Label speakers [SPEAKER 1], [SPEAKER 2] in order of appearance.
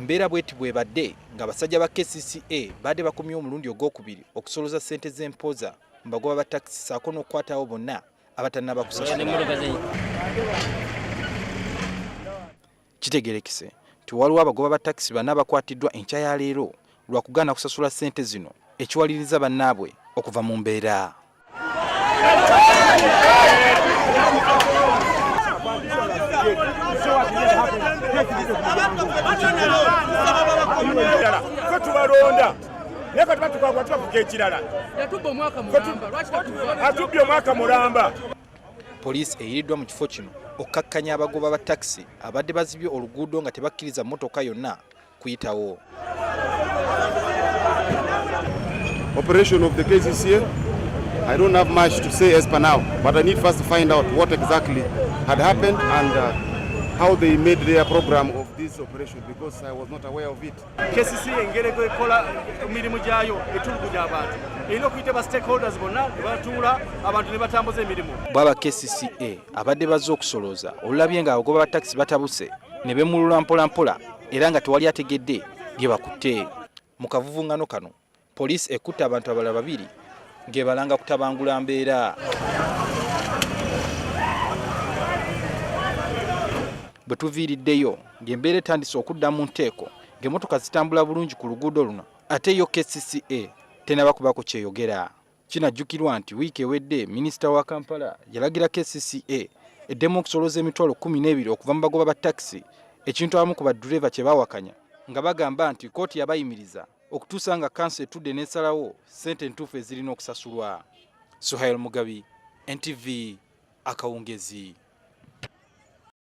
[SPEAKER 1] Embeera bweti bwebadde nga abasajja ba KCCA badde bakomye omulundi ogwokubiri okusoloza ssente z'empoza mu bagoba ba takisi ssaako n'okukwatawo bonna abatannaba kusasula. Kitegerekese nti waliwo abagoba ba takisi bana abakwatiddwa enkya ya leero lwa kugaana kusasula ssente zino ekiwaliriza bannaabwe okuva mu mbeera.
[SPEAKER 2] Tubalonda neka tubatukwa tubavuga ekirala atubye omwaka mulamba.
[SPEAKER 1] Poliisi eyiiriddwa mu kifo kino okkakkanya abagoba ba takisi abadde bazibye oluguudo nga tebakkiriza mmotoka yonna kuyitawo.
[SPEAKER 3] Operation of the KCCA, I don't have much to say as per now, but I need first to find out what exactly had happened and how they made their program of this operation, because I was not aware of it.
[SPEAKER 2] KCCA engereko ekola emirimu gyayo etulugunya abantu erina okuyita ba stakeholders bonna ne batuula abantu ne batambuza emirimu.
[SPEAKER 1] Bwaba KCCA abadde bazze okusolooza olulabye nga abagoba ba takisi batabuse ne bemulula mpolampola era nga tewali ategedde bye bakutte. Mu kavuvuŋŋano kano poliisi ekutte abantu abalala babiri ng'ebalanga kutabangula mbeera. Bwe tuviiriddeyo ng'embeera etandise okudda mu nteeko ng'emmotoka zitambula bulungi ku luguudo luno ate yo KCCA tenaba kubako kyeyogera. Kinajjukirwa nti wiiki ewedde minisita wa Kampala yalagira KCCA eddemu okusoloza emitwalo 12 okuva mu bagoba ba takisi, ekintu abamu ku baddureeva kye baawakanya nga bagamba nti kkooti yabayimiriza okutuusa nga kanso etudde n'esalawo ssente entuufu ezirina okusasulwa. Suhail Mugabi, NTV, Akawungezi.